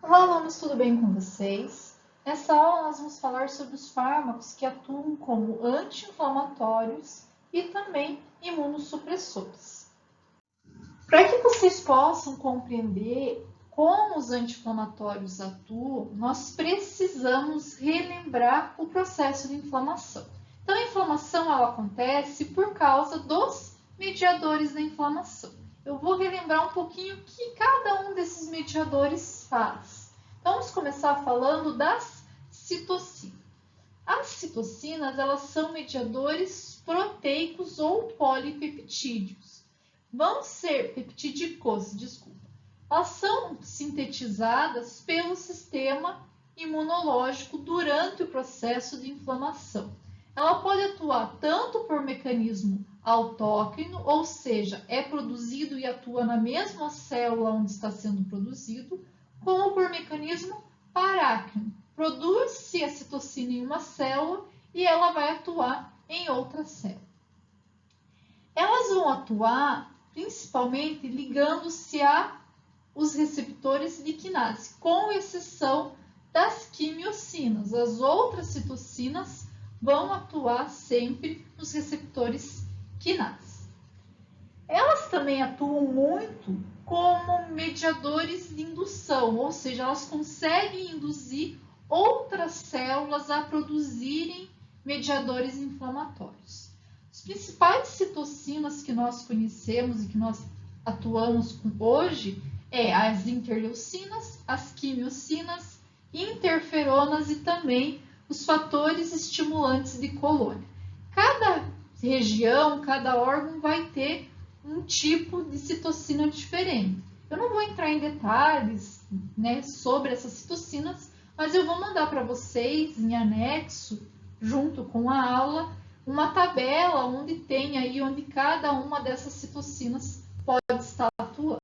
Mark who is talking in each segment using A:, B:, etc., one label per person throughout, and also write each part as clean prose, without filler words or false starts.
A: Olá, alunos, tudo bem com vocês? Nessa aula, nós vamos falar sobre os fármacos que atuam como anti-inflamatórios e também imunossupressores. Para que vocês possam compreender como os anti-inflamatórios atuam, nós precisamos relembrar o processo de inflamação. Então, a inflamação ela acontece por causa dos mediadores da inflamação. Eu vou relembrar um pouquinho o que cada um desses mediadores faz. Então, vamos começar falando das citocinas. As citocinas, elas são mediadores proteicos ou polipeptídeos. Vão ser peptídicos, desculpa. Elas são sintetizadas pelo sistema imunológico durante o processo de inflamação. Ela pode atuar tanto por mecanismo autócrino, ou seja, é produzido e atua na mesma célula onde está sendo produzido, como por mecanismo parácrino. Produz-se a citocina em uma célula e ela vai atuar em outra célula. Elas vão atuar principalmente ligando-se a os receptores de quinase, com exceção das quimiocinas. As outras citocinas vão atuar sempre nos receptores quinase. Elas também atuam muito como mediadores de indução, ou seja, elas conseguem induzir outras células a produzirem mediadores inflamatórios. As principais citocinas que nós conhecemos e que nós atuamos hoje é as interleucinas, as quimiocinas, interferonas e também os fatores estimulantes de colônia. Cada região, cada órgão vai ter um tipo de citocina diferente. Eu não vou entrar em detalhes, sobre essas citocinas, mas eu vou mandar para vocês em anexo, junto com a aula, uma tabela onde tem aí onde cada uma dessas citocinas pode estar atuando.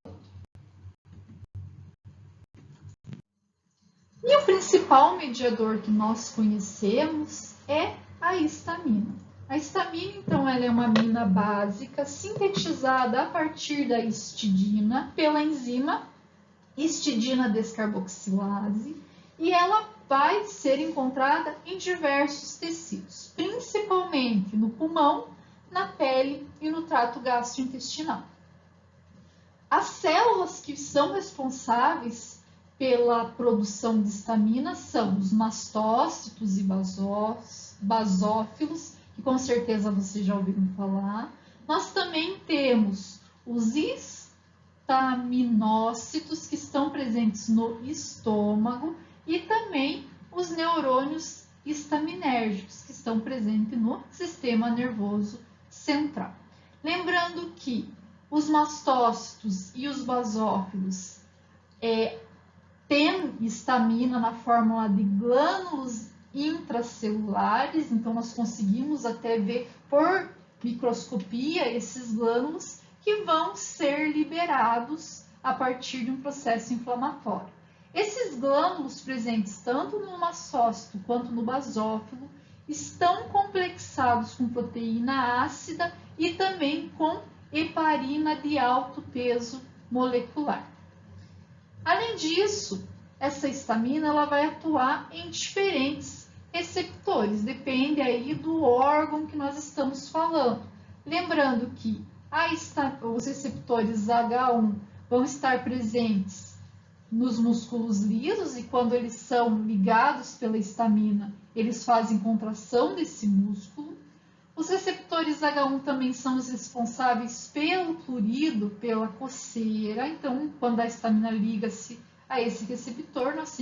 A: E o principal mediador que nós conhecemos é a histamina. A histamina, então, ela é uma amina básica sintetizada a partir da histidina pela enzima histidina descarboxilase e ela vai ser encontrada em diversos tecidos, principalmente no pulmão, na pele e no trato gastrointestinal. As células que são responsáveis pela produção de histamina são os mastócitos e basófilos, que com certeza vocês já ouviram falar. Nós também temos os estaminócitos, que estão presentes no estômago, e também os neurônios histaminérgicos, que estão presentes no sistema nervoso central. Lembrando que os mastócitos e os basófilos têm histamina na fórmula de glânulos intracelulares, então nós conseguimos até ver por microscopia esses glânulos que vão ser liberados a partir de um processo inflamatório. Esses glânulos presentes tanto no mastócito quanto no basófilo estão complexados com proteína ácida e também com heparina de alto peso molecular. Além disso, essa histamina ela vai atuar em diferentes receptores, depende aí do órgão que nós estamos falando. Lembrando que os receptores H1 vão estar presentes nos músculos lisos e quando eles são ligados pela histamina, eles fazem contração desse músculo. Os receptores H1 também são os responsáveis pelo prurido, pela coceira. Então, quando a histamina liga-se a esse receptor, nós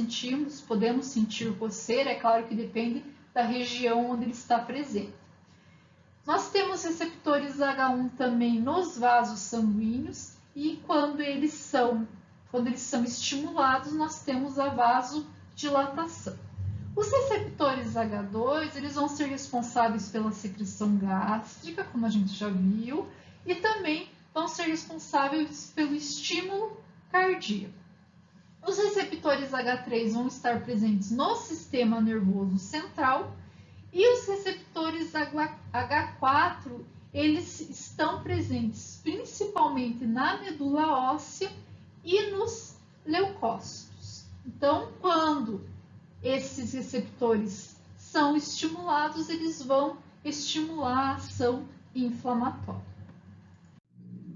A: podemos sentir coceira, é claro que depende da região onde ele está presente. Nós temos receptores H1 também nos vasos sanguíneos e quando eles são estimulados, nós temos a vasodilatação. Os receptores H2, eles vão ser responsáveis pela secreção gástrica, como a gente já viu, e também vão ser responsáveis pelo estímulo cardíaco. Os receptores H3 vão estar presentes no sistema nervoso central e os receptores H4, eles estão presentes principalmente na medula óssea e nos leucócitos. Então, quando esses receptores são estimulados, eles vão estimular a ação inflamatória.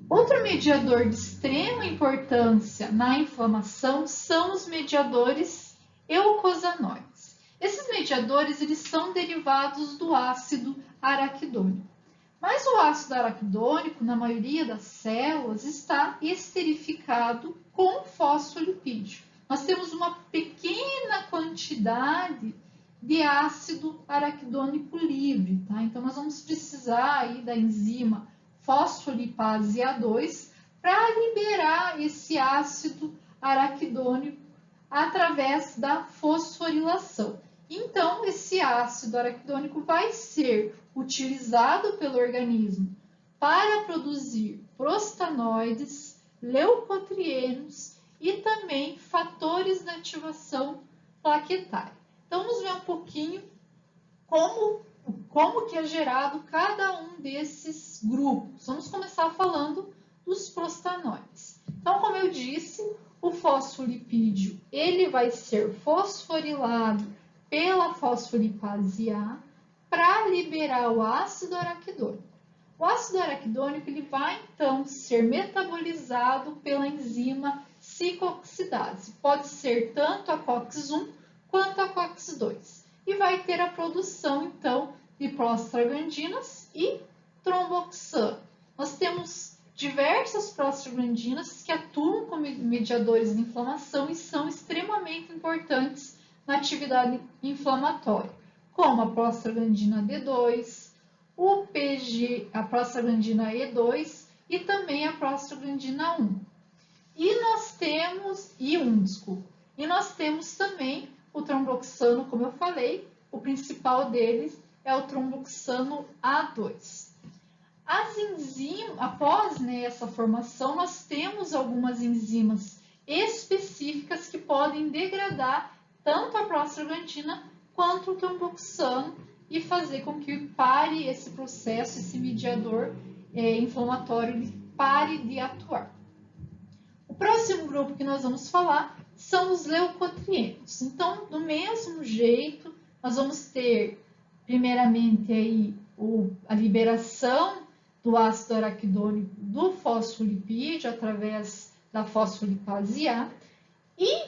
A: Outro mediador de extrema importância na inflamação são os mediadores eucosanoides. Esses mediadores eles são derivados do ácido araquidônico. Mas o ácido araquidônico, na maioria das células, está esterificado com fosfolipídio. Nós temos uma pequena quantidade de ácido araquidônico livre, tá? Então, nós vamos precisar aí da enzima fosfolipase A2 para liberar esse ácido araquidônico através da fosforilação. Então, esse ácido araquidônico vai ser utilizado pelo organismo para produzir prostanoides, leucotrienos e também fatores de ativação plaquetária. Então, vamos ver um pouquinho como que é gerado cada um desses grupos. Vamos começar falando dos prostanoides. Então, como eu disse, o fosfolipídio ele vai ser fosforilado pela fosfolipase A para liberar o ácido araquidônico. O ácido araquidônico ele vai então ser metabolizado pela enzima cicoxidase. Pode ser tanto a COX-1 quanto a COX-2. E vai ter a produção então de prostaglandinas e tromboxano. Nós temos diversas prostaglandinas que atuam como mediadores de inflamação e são extremamente importantes na atividade inflamatória, como a prostaglandina D2, o PG, a prostaglandina E2 e também a prostaglandina 1. E nós temos, E nós temos também o tromboxano, como eu falei, o principal deles é o tromboxano A2. As enzimas, após essa formação, nós temos algumas enzimas específicas que podem degradar tanto a prostaglandina quanto o tromboxano e fazer com que pare esse processo, esse mediador inflamatório, ele pare de atuar. O próximo grupo que nós vamos falar são os leucotrienos. Então, do mesmo jeito, nós vamos ter primeiramente aí a liberação do ácido araquidônico do fosfolipídio através da fosfolipase A e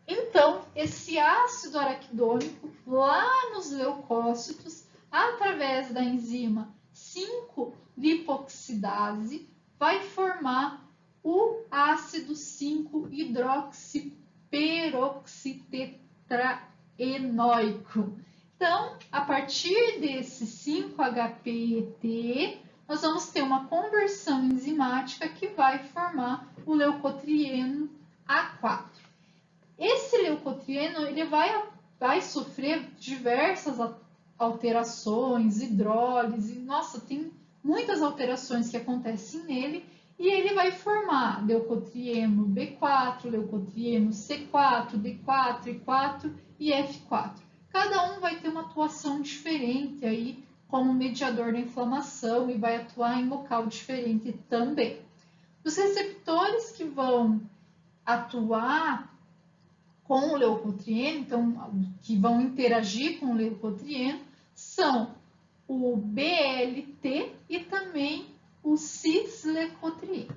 A: então esse ácido araquidônico lá nos leucócitos através da enzima 5-lipoxidase vai formar o ácido 5-hidroxiperoxitetraenóico. Então, a partir desse 5-HPET, nós vamos ter uma conversão enzimática que vai formar o leucotrieno A4. Esse leucotrieno ele vai sofrer diversas alterações, hidrólise, nossa, tem muitas alterações que acontecem nele, e ele vai formar leucotrieno B4, leucotrieno C4, D4, E4 e F4. Cada um vai ter uma atuação diferente aí como mediador da inflamação e vai atuar em local diferente também. Os receptores que vão atuar com o leucotrieno, então que vão interagir com o leucotrieno, são o BLT e também o cis-leucotrieno.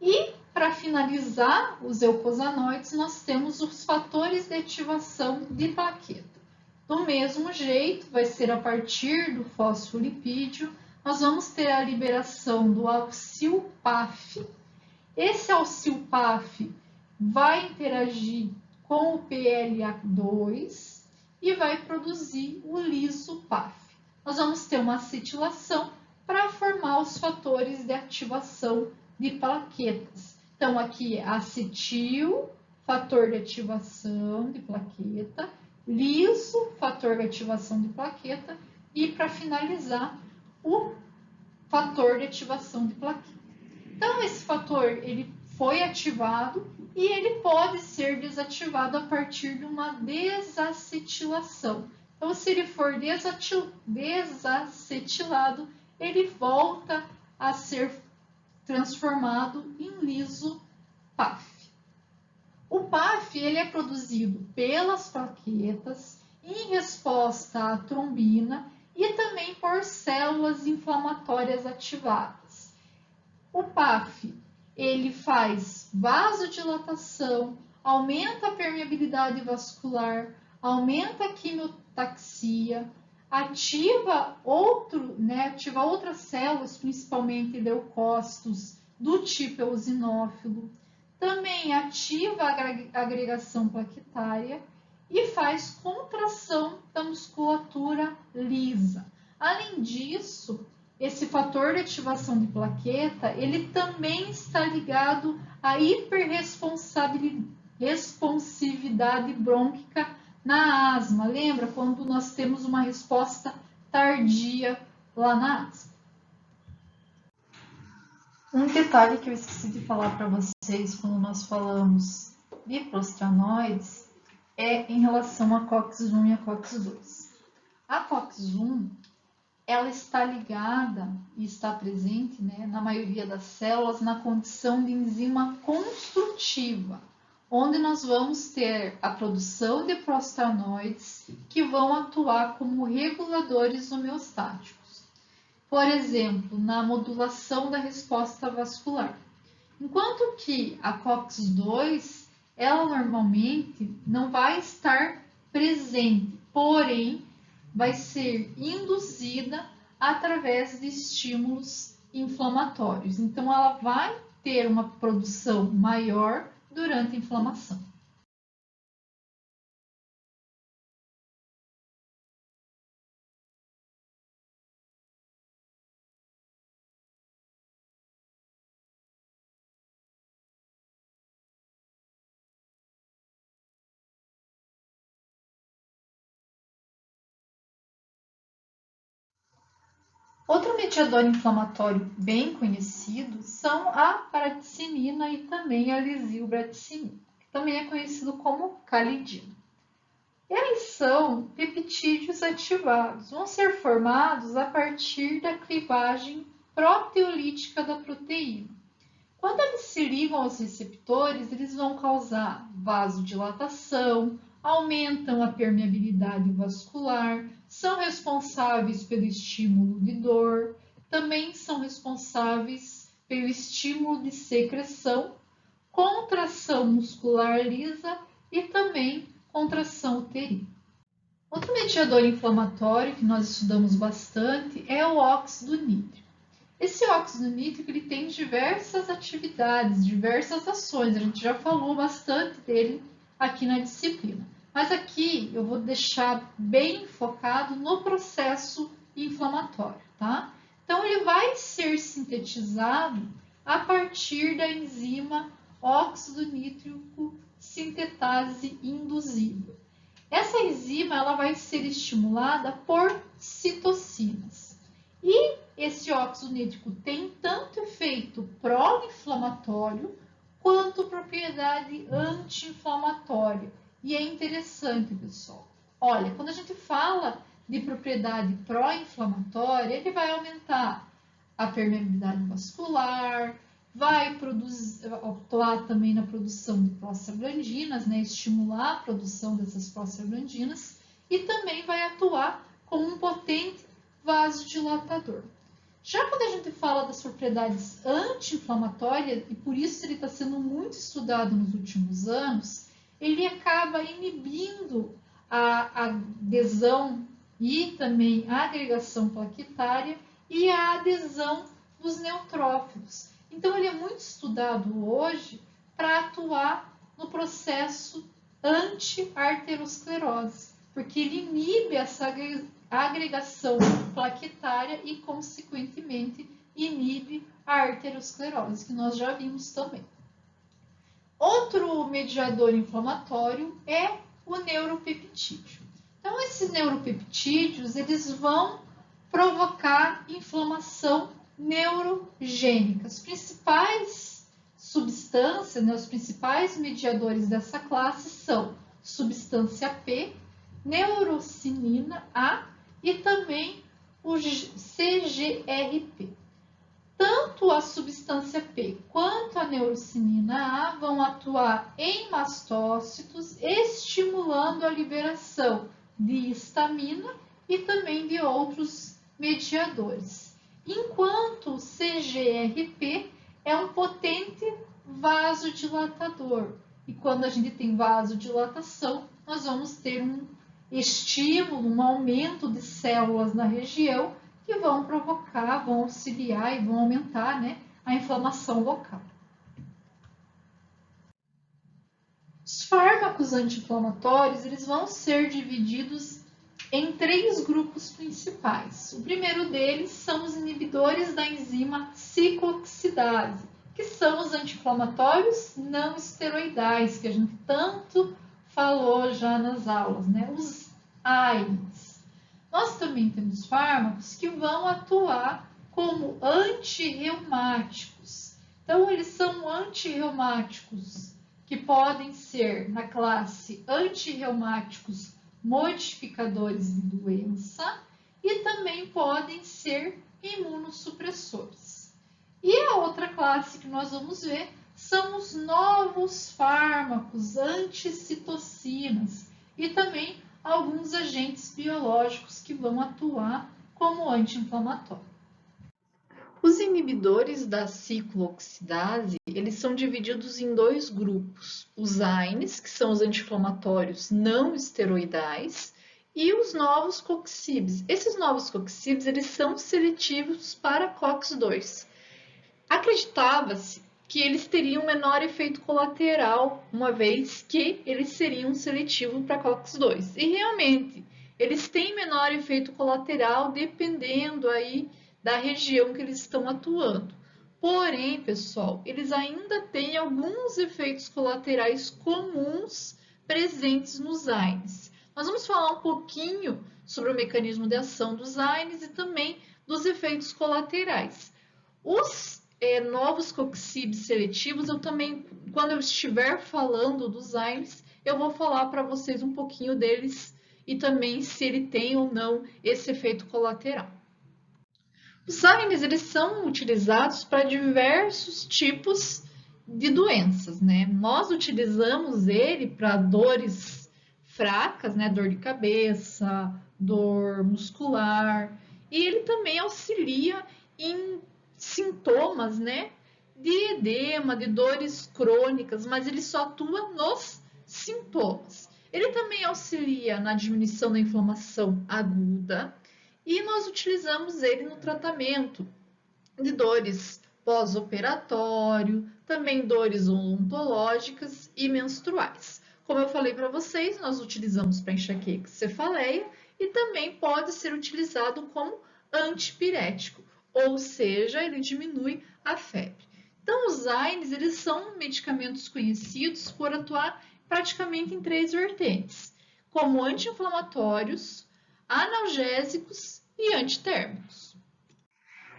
A: E, para finalizar os eucosanoides, nós temos os fatores de ativação de plaqueta. Do mesmo jeito, vai ser a partir do fosfolipídio, nós vamos ter a liberação do alcil-PAF. Esse alcil-PAF vai interagir com o PLA2 e vai produzir o liso-PAF. Nós vamos ter uma acetilação para formar os fatores de ativação de plaquetas. Então, aqui é acetil, fator de ativação de plaqueta, liso, fator de ativação de plaqueta e, para finalizar, o fator de ativação de plaqueta. Então, esse fator ele foi ativado e ele pode ser desativado a partir de uma desacetilação. Então, se ele for desacetilado, ele volta a ser transformado em liso-PAF. ele é produzido pelas plaquetas em resposta à trombina e também por células inflamatórias ativadas. O PAF, ele faz vasodilatação, aumenta a permeabilidade vascular, aumenta a quimiotaxia, ativa outras células, principalmente leucócitos, do tipo eosinófilo, também ativa a agregação plaquetária e faz contração da musculatura lisa. Além disso, esse fator de ativação de plaqueta, ele também está ligado à hiperresponsividade brônquica na asma. Lembra quando nós temos uma resposta tardia lá na asma? Um detalhe que eu esqueci de falar para vocês quando nós falamos de prostanoides é em relação a COX-1 e a COX-2. A COX-1, ela está ligada e está presente, na maioria das células na condição de enzima construtiva, onde nós vamos ter a produção de prostanoides que vão atuar como reguladores homeostáticos. Por exemplo, na modulação da resposta vascular. Enquanto que a COX-2, ela normalmente não vai estar presente, porém vai ser induzida através de estímulos inflamatórios. Então, ela vai ter uma produção maior durante a inflamação. Outro mediador inflamatório bem conhecido são a bradicimina e também a lisilbradicimina, que também é conhecido como calidina. Eles são peptídeos ativados, vão ser formados a partir da clivagem proteolítica da proteína. Quando eles se ligam aos receptores, eles vão causar vasodilatação, aumentam a permeabilidade vascular, são responsáveis pelo estímulo de dor, também são responsáveis pelo estímulo de secreção, contração muscular lisa e também contração uterina. Outro mediador inflamatório que nós estudamos bastante é o óxido nítrico. Esse óxido nítrico ele tem diversas atividades, diversas ações, a gente já falou bastante dele aqui na disciplina. Mas aqui eu vou deixar bem focado no processo inflamatório, tá? Então, ele vai ser sintetizado a partir da enzima óxido nítrico sintetase induzível. Essa enzima ela vai ser estimulada por citocinas. E esse óxido nítrico tem tanto efeito pró-inflamatório quanto propriedade anti-inflamatória. E é interessante, pessoal. Olha, quando a gente fala de propriedade pró-inflamatória, ele vai aumentar a permeabilidade vascular, vai atuar também na produção de prostaglandinas, estimular a produção dessas prostaglandinas e também vai atuar como um potente vasodilatador. Já quando a gente fala das propriedades anti-inflamatórias, e por isso ele está sendo muito estudado nos últimos anos, ele acaba inibindo a adesão e também a agregação plaquetária e a adesão dos neutrófilos. Então, ele é muito estudado hoje para atuar no processo anti-arteriosclerose, porque ele inibe essa agregação plaquetária e, consequentemente, inibe a arteriosclerose, que nós já vimos também. Outro mediador inflamatório é o neuropeptídeo. Então, esses neuropeptídeos, eles vão provocar inflamação neurogênica. As principais substâncias, os principais mediadores dessa classe são substância P, neurocinina A e também o CGRP. Tanto a substância P quanto a neurocinina A vão atuar em mastócitos, estimulando a liberação de histamina e também de outros mediadores. Enquanto o CGRP é um potente vasodilatador. E quando a gente tem vasodilatação, nós vamos ter um estímulo, um aumento de células na região que vão provocar, vão auxiliar e vão aumentar, né, a inflamação local. Os fármacos anti-inflamatórios, eles vão ser divididos em 3 grupos principais. O primeiro deles são os inibidores da enzima ciclooxidase, que são os anti-inflamatórios não esteroidais, que a gente tanto falou já nas aulas, né? Os AINES. Nós também temos fármacos que vão atuar como antirreumáticos. Então, eles são antirreumáticos que podem ser na classe antirreumáticos modificadores de doença e também podem ser imunossupressores. E a outra classe que nós vamos ver são os novos fármacos anticitocinas e também alguns agentes biológicos que vão atuar como anti-inflamatório. Os inibidores da ciclooxidase, eles são divididos em 2 grupos. Os AINES, que são os anti-inflamatórios não esteroidais, e os novos coxibes. Esses novos coxibes, eles são seletivos para COX-2. Acreditava-se que eles teriam menor efeito colateral, uma vez que eles seriam seletivos para COX-2. E realmente, eles têm menor efeito colateral dependendo aí da região que eles estão atuando. Porém, pessoal, eles ainda têm alguns efeitos colaterais comuns presentes nos AINES. Nós vamos falar um pouquinho sobre o mecanismo de ação dos AINES e também dos efeitos colaterais. Os novos coxibes seletivos, eu também, quando eu estiver falando dos AINES, eu vou falar para vocês um pouquinho deles e também se ele tem ou não esse efeito colateral. Os AINES, eles são utilizados para diversos tipos de doenças, né? Nós utilizamos ele para dores fracas, né? Dor de cabeça, dor muscular, e ele também auxilia em sintomas, né? De edema, de dores crônicas, mas ele só atua nos sintomas. Ele também auxilia na diminuição da inflamação aguda, e nós utilizamos ele no tratamento de dores pós-operatório, também dores odontológicas e menstruais. Como eu falei para vocês, nós utilizamos para enxaqueca e cefaleia e também pode ser utilizado como antipirético, ou seja, ele diminui a febre. Então, os AINES, eles são medicamentos conhecidos por atuar praticamente em 3 vertentes, como anti-inflamatórios, analgésicos e antitérmicos.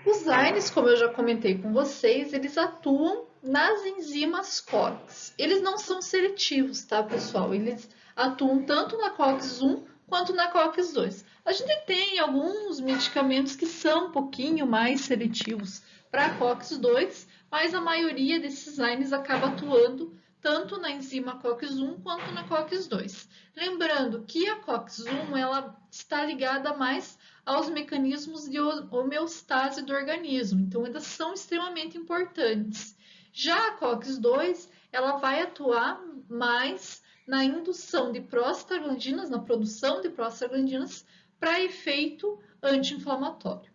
A: Os AINES, como eu já comentei com vocês, eles atuam nas enzimas COX. Eles não são seletivos, tá, pessoal? Eles atuam tanto na COX-1 quanto na COX-2. A gente tem alguns medicamentos que são um pouquinho mais seletivos para a COX-2, mas a maioria desses AINES acaba atuando tanto na enzima COX-1 quanto na COX-2. Lembrando que a COX-1 ela está ligada mais aos mecanismos de homeostase do organismo, então elas são extremamente importantes. Já a COX-2 ela vai atuar mais na indução de prostaglandinas, na produção de prostaglandinas para efeito anti-inflamatório.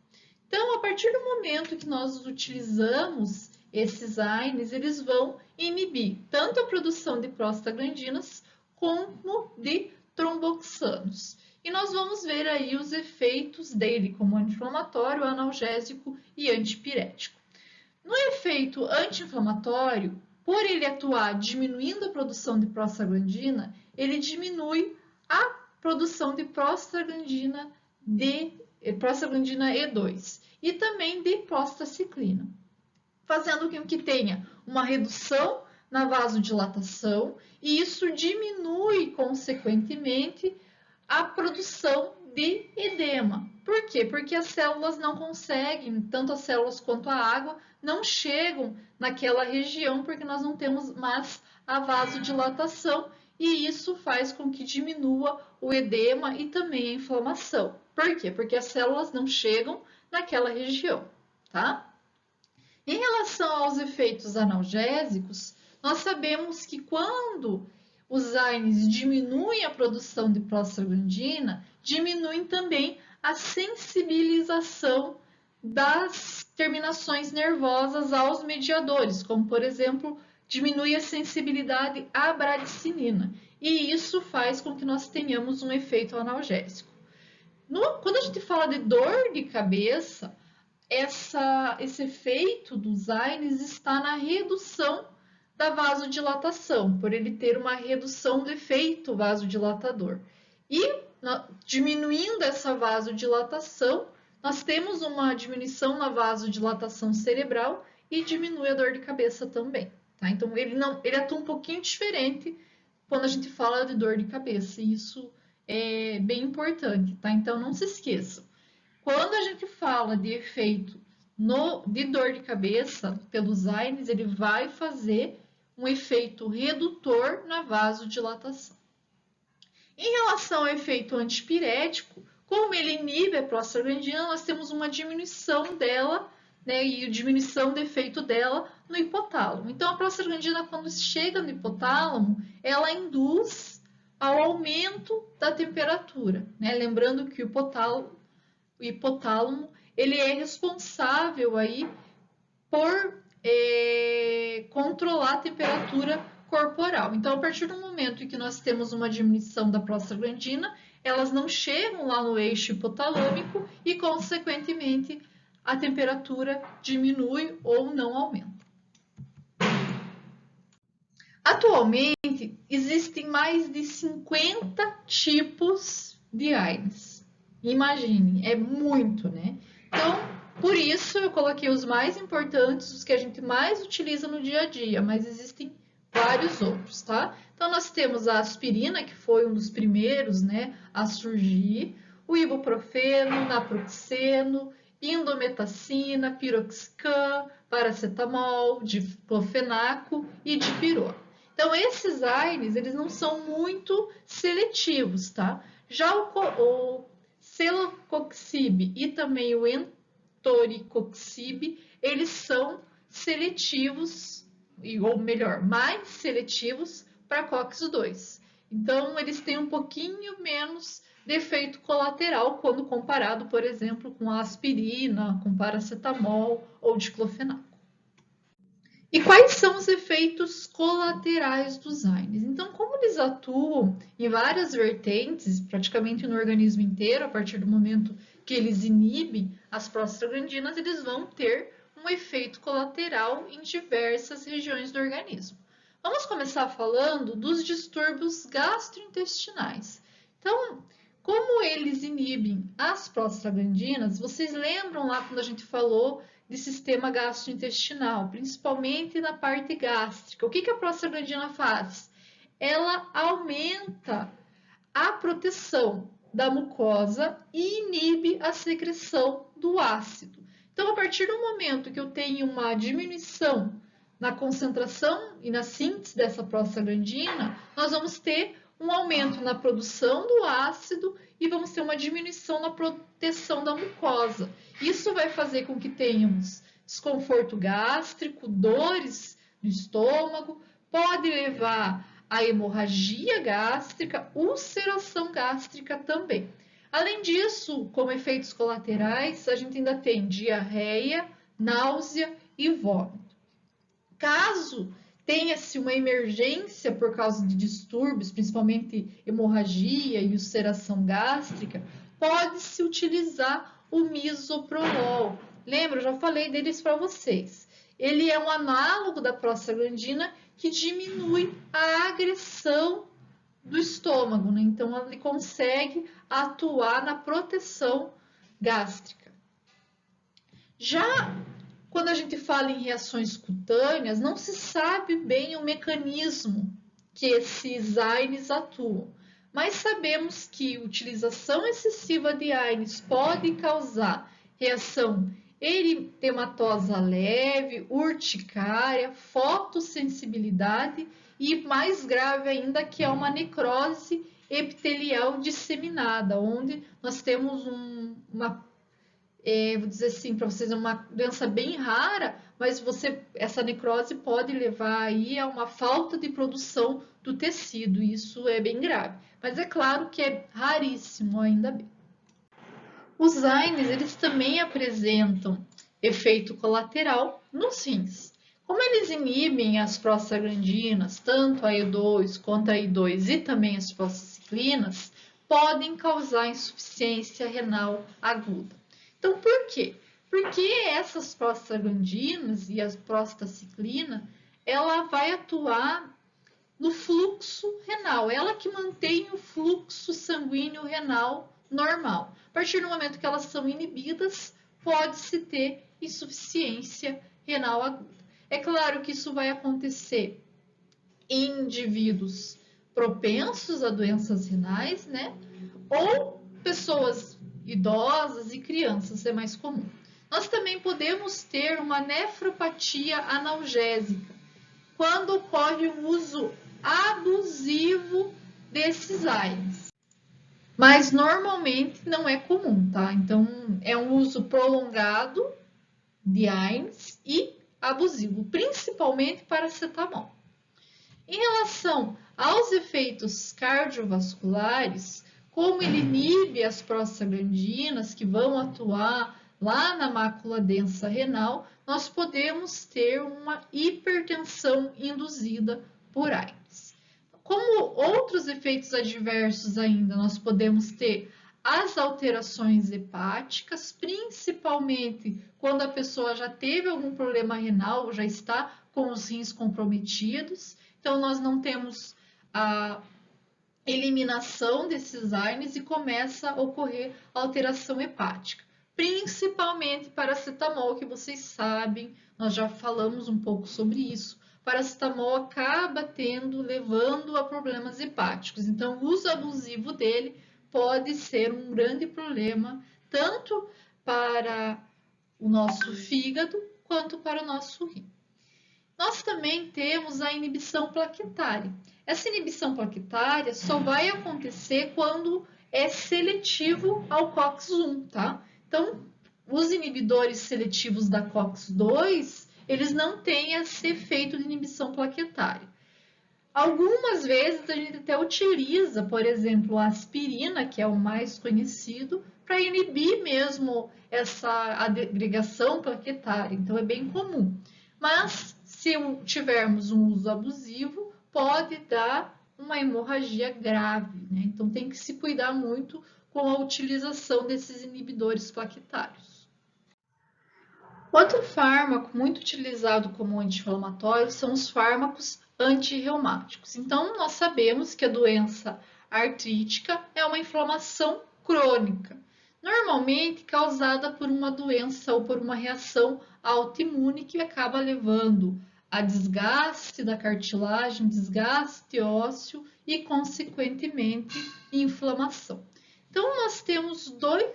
A: Então, a partir do momento que nós utilizamos esses AINES, eles vão inibir tanto a produção de prostaglandinas como de tromboxanos. E nós vamos ver aí os efeitos dele como anti-inflamatório, analgésico e antipirético. No efeito anti-inflamatório, por ele atuar diminuindo a produção de prostaglandina, ele diminui a produção de prostaglandina E2 e também de prostaciclina, fazendo com que tenha uma redução na vasodilatação e isso diminui, consequentemente, a produção de edema. Por quê? Porque as células não conseguem, tanto as células quanto a água, não chegam naquela região porque nós não temos mais a vasodilatação e isso faz com que diminua o edema e também a inflamação. Por quê? Porque as células não chegam naquela região, tá? Em relação aos efeitos analgésicos, nós sabemos que quando os AINES diminuem a produção de prostaglandina, diminuem também a sensibilização das terminações nervosas aos mediadores, como por exemplo, diminui a sensibilidade à bradicinina, e isso faz com que nós tenhamos um efeito analgésico. Quando a gente fala de dor de cabeça, esse efeito dos AINES está na redução da vasodilatação, por ele ter uma redução do efeito vasodilatador. E diminuindo essa vasodilatação, nós temos uma diminuição na vasodilatação cerebral e diminui a dor de cabeça também. Tá? Então, ele atua um pouquinho diferente quando a gente fala de dor de cabeça, e isso é bem importante. Tá? Então, não se esqueçam. Quando a gente fala de efeito de dor de cabeça pelos AINES, ele vai fazer um efeito redutor na vasodilatação. Em relação ao efeito antipirético, como ele inibe a prostaglandina, nós temos uma diminuição dela, né, e diminuição do efeito dela no hipotálamo. Então, a prostaglandina, quando chega no hipotálamo, ela induz ao aumento da temperatura, né? Lembrando que o hipotálamo ele é responsável aí por controlar a temperatura corporal. Então, a partir do momento em que nós temos uma diminuição da prostaglandina, elas não chegam lá no eixo hipotalâmico e, consequentemente, a temperatura diminui ou não aumenta. Atualmente, existem mais de 50 tipos de AINES. Imagine, é muito, né? Então, por isso eu coloquei os mais importantes, os que a gente mais utiliza no dia a dia, mas existem vários outros, tá? Então, nós temos a aspirina, que foi um dos primeiros, né, a surgir, o ibuprofeno, naproxeno, indometacina, piroxicam, paracetamol, diclofenaco e dipirona. Então, esses AINES, eles não são muito seletivos, tá? Já o celecoxib e também o entoricoxib, eles são seletivos, ou melhor, mais seletivos para COX-2. Então, eles têm um pouquinho menos de efeito colateral quando comparado, por exemplo, com a aspirina, com paracetamol ou diclofenaco. E quais são os efeitos colaterais dos AINES? Então, como eles atuam em várias vertentes, praticamente no organismo inteiro, a partir do momento que eles inibem as prostaglandinas, eles vão ter um efeito colateral em diversas regiões do organismo. Vamos começar falando dos distúrbios gastrointestinais. Então, como eles inibem as prostaglandinas, vocês lembram lá quando a gente falou de sistema gastrointestinal, principalmente na parte gástrica. O que a prostaglandina faz? Ela aumenta a proteção da mucosa e inibe a secreção do ácido. Então, a partir do momento que eu tenho uma diminuição na concentração e na síntese dessa prostaglandina, nós vamos ter um aumento na produção do ácido e vamos ter uma diminuição na proteção da mucosa. Isso vai fazer com que tenhamos desconforto gástrico, dores no estômago, pode levar a hemorragia gástrica, ulceração gástrica também. Além disso, como efeitos colaterais, a gente ainda tem diarreia, náusea e vômito. Caso tenha-se uma emergência por causa de distúrbios, principalmente hemorragia e ulceração gástrica, pode-se utilizar o misoprolol. Lembra, eu já falei deles para vocês. Ele é um análogo da prostaglandina que diminui a agressão do estômago, né? Então, ele consegue atuar na proteção gástrica. Já quando a gente fala em reações cutâneas, não se sabe bem o mecanismo que esses AINES atuam. Mas sabemos que utilização excessiva de AINES pode causar reação eritematosa leve, urticária, fotossensibilidade e mais grave ainda, que é uma necrose epitelial disseminada, onde nós temos vou dizer assim, para vocês, uma doença bem rara, mas essa necrose pode levar aí a uma falta de produção do tecido, e isso é bem grave. Mas é claro que é raríssimo, ainda bem. Os AINES, eles também apresentam efeito colateral nos rins. Como eles inibem as prostaglandinas, tanto a E2 quanto a I2 e também as prostaciclinas, podem causar insuficiência renal aguda. Então, por quê? Porque essas prostaglandinas e a prostaciclina, ela vai atuar no fluxo renal, ela que mantém o fluxo sanguíneo renal normal. A partir do momento que elas são inibidas, pode-se ter insuficiência renal aguda. É claro que isso vai acontecer em indivíduos propensos a doenças renais, né? Ou pessoas idosas e crianças, é mais comum. Nós também podemos ter uma nefropatia analgésica, quando ocorre o uso abusivo desses AINES. Mas normalmente não é comum, tá? Então é um uso prolongado de AINES e abusivo, principalmente paracetamol. Em relação aos efeitos cardiovasculares, como ele inibe as prostaglandinas que vão atuar lá na mácula densa renal, nós podemos ter uma hipertensão induzida por AINES. Como outros efeitos adversos ainda, nós podemos ter as alterações hepáticas, principalmente quando a pessoa já teve algum problema renal, já está com os rins comprometidos. Então, nós não temos a eliminação desses AINES e começa a ocorrer alteração hepática, principalmente paracetamol, que vocês sabem, nós já falamos um pouco sobre isso. Paracetamol acaba levando a problemas hepáticos. Então, o uso abusivo dele pode ser um grande problema, tanto para o nosso fígado quanto para o nosso rim. Nós também temos a inibição plaquetária. Essa inibição plaquetária só vai acontecer quando é seletivo ao COX-1, tá? Então, os inibidores seletivos da COX-2, eles não têm esse efeito de inibição plaquetária. Algumas vezes a gente até utiliza, por exemplo, a aspirina, que é o mais conhecido, para inibir mesmo essa agregação plaquetária. Então, é bem comum. Mas, se tivermos um uso abusivo, pode dar uma hemorragia grave, né? Então, tem que se cuidar muito com a utilização desses inibidores plaquetários. Outro fármaco muito utilizado como anti-inflamatório são os fármacos antirreumáticos. Então, nós sabemos que a doença artrítica é uma inflamação crônica, normalmente causada por uma doença ou por uma reação autoimune que acaba levando a desgaste da cartilagem, desgaste ósseo e, consequentemente, inflamação. Então, nós temos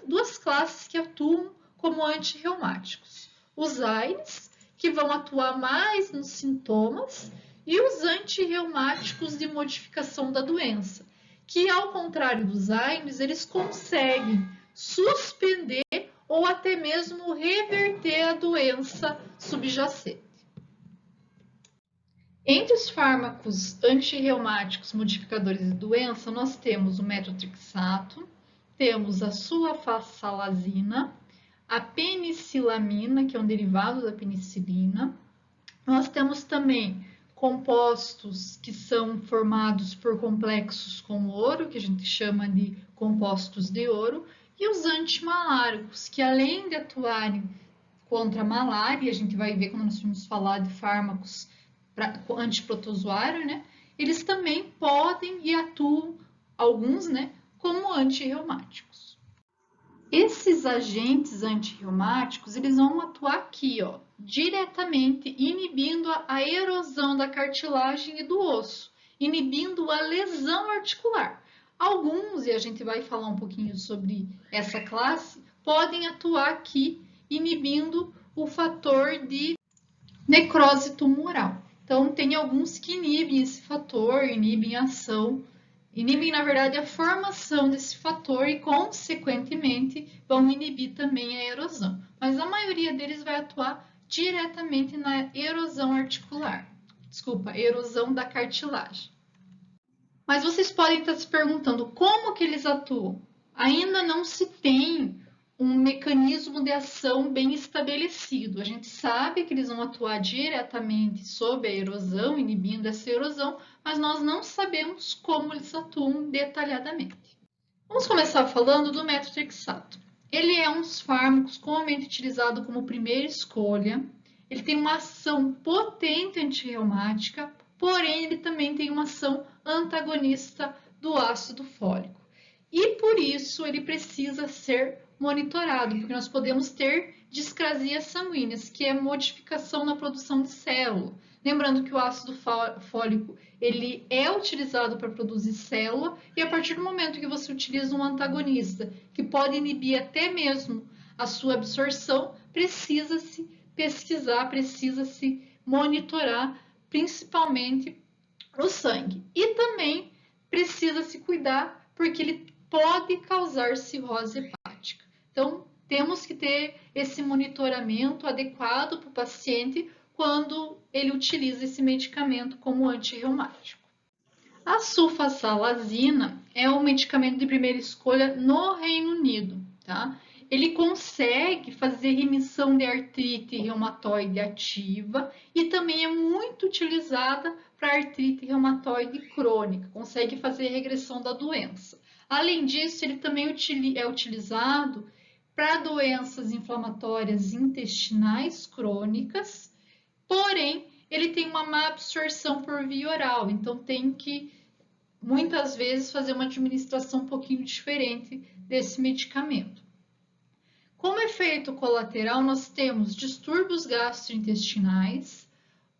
A: duas classes que atuam como antirreumáticos. Os AINES, que vão atuar mais nos sintomas, e os antirreumáticos de modificação da doença, que, ao contrário dos AINES, eles conseguem suspender ou até mesmo reverter a doença subjacente. Entre os fármacos antirreumáticos modificadores de doença, nós temos o metotrexato, temos a sulfasalazina, a penicilamina, que é um derivado da penicilina. Nós temos também compostos que são formados por complexos com ouro, que a gente chama de compostos de ouro, e os antimaláricos, que além de atuarem contra a malária, a gente vai ver quando nós vamos falar de fármacos antiprotozoário, né? Eles também podem e atuam, alguns, né, como antirreumáticos. Esses agentes antirreumáticos, eles vão atuar aqui, ó, diretamente inibindo a erosão da cartilagem e do osso, inibindo a lesão articular. Alguns, e a gente vai falar um pouquinho sobre essa classe, podem atuar aqui inibindo o fator de necrose tumoral. Então, tem alguns que inibem esse fator, inibem a ação, inibem, na verdade, a formação desse fator e, consequentemente, vão inibir também a erosão. Mas a maioria deles vai atuar diretamente na erosão articular. Desculpa, erosão da cartilagem. Mas vocês podem estar se perguntando como que eles atuam. Ainda não se tem um mecanismo de ação bem estabelecido. A gente sabe que eles vão atuar diretamente sobre a erosão, inibindo essa erosão, mas nós não sabemos como eles atuam detalhadamente. Vamos começar falando do metotrexato. Ele é um dos fármacos comumente utilizado como primeira escolha. Ele tem uma ação potente antirreumática, porém ele também tem uma ação antagonista do ácido fólico. E por isso ele precisa ser monitorado, porque nós podemos ter discrasias sanguíneas, que é modificação na produção de célula. Lembrando que o ácido fólico ele é utilizado para produzir célula, e a partir do momento que você utiliza um antagonista, que pode inibir até mesmo a sua absorção, precisa-se pesquisar, precisa-se monitorar, principalmente o sangue. E também precisa se cuidar, porque ele pode causar cirrose hepática. Então, temos que ter esse monitoramento adequado para o paciente quando ele utiliza esse medicamento como antirreumático. A sulfasalazina é um medicamento de primeira escolha no Reino Unido, tá? Ele consegue fazer remissão de artrite reumatoide ativa e também é muito utilizada para artrite reumatoide crônica, consegue fazer regressão da doença. Além disso, ele também é utilizado para doenças inflamatórias intestinais crônicas, porém, ele tem uma má absorção por via oral, então tem que, muitas vezes, fazer uma administração um pouquinho diferente desse medicamento. Como efeito colateral, nós temos distúrbios gastrointestinais,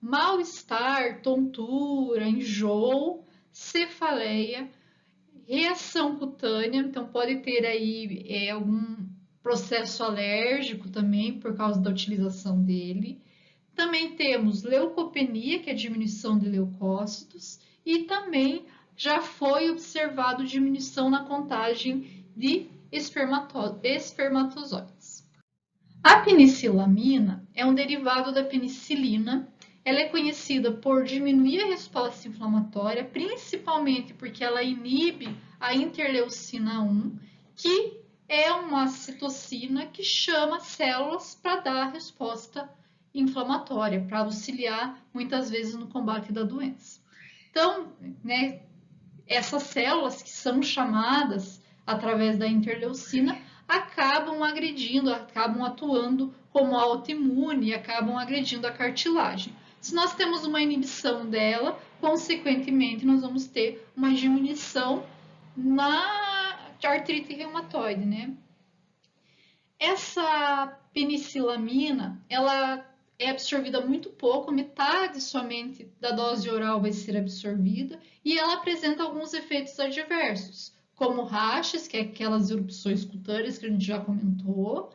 A: mal-estar, tontura, enjoo, cefaleia, reação cutânea, então pode ter aí algum processo alérgico também por causa da utilização dele. Também temos leucopenia, que é a diminuição de leucócitos, e também já foi observado diminuição na contagem de espermatozoides. A penicilamina é um derivado da penicilina. Ela é conhecida por diminuir a resposta inflamatória, principalmente porque ela inibe a interleucina 1, que é uma citocina que chama células para dar a resposta inflamatória, para auxiliar muitas vezes no combate da doença. Então, essas células que são chamadas através da interleucina acabam agredindo, acabam atuando como autoimune e acabam agredindo a cartilagem. Se nós temos uma inibição dela, consequentemente, nós vamos ter uma diminuição na artrite reumatoide, né? Essa penicilamina, ela é absorvida muito pouco, metade somente da dose oral vai ser absorvida, e ela apresenta alguns efeitos adversos, como rachas, que é aquelas erupções cutâneas que a gente já comentou,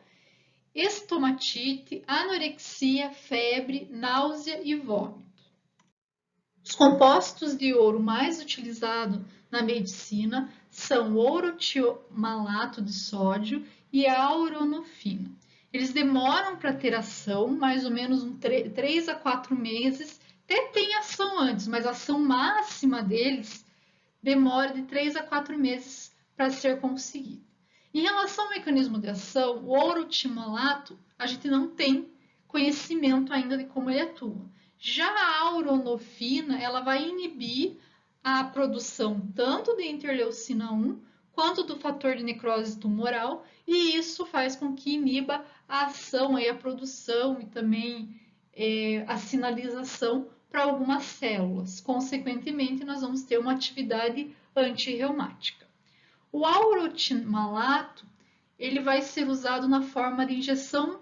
A: estomatite, anorexia, febre, náusea e vômito. Os compostos de ouro mais utilizados na medicina são o orotiomalato de sódio e a auronofina. Eles demoram para ter ação, mais ou menos 3 a 4 meses, até tem ação antes, mas a ação máxima deles demora de 3 a 4 meses para ser conseguida. Em relação ao mecanismo de ação, o orotimalato, a gente não tem conhecimento ainda de como ele atua. Já a auronofina, ela vai inibir a produção tanto de interleucina 1 quanto do fator de necrose tumoral, e isso faz com que iniba a ação, a produção e também a sinalização para algumas células. Consequentemente, nós vamos ter uma atividade antirreumática. O aurotimalato, ele vai ser usado na forma de injeção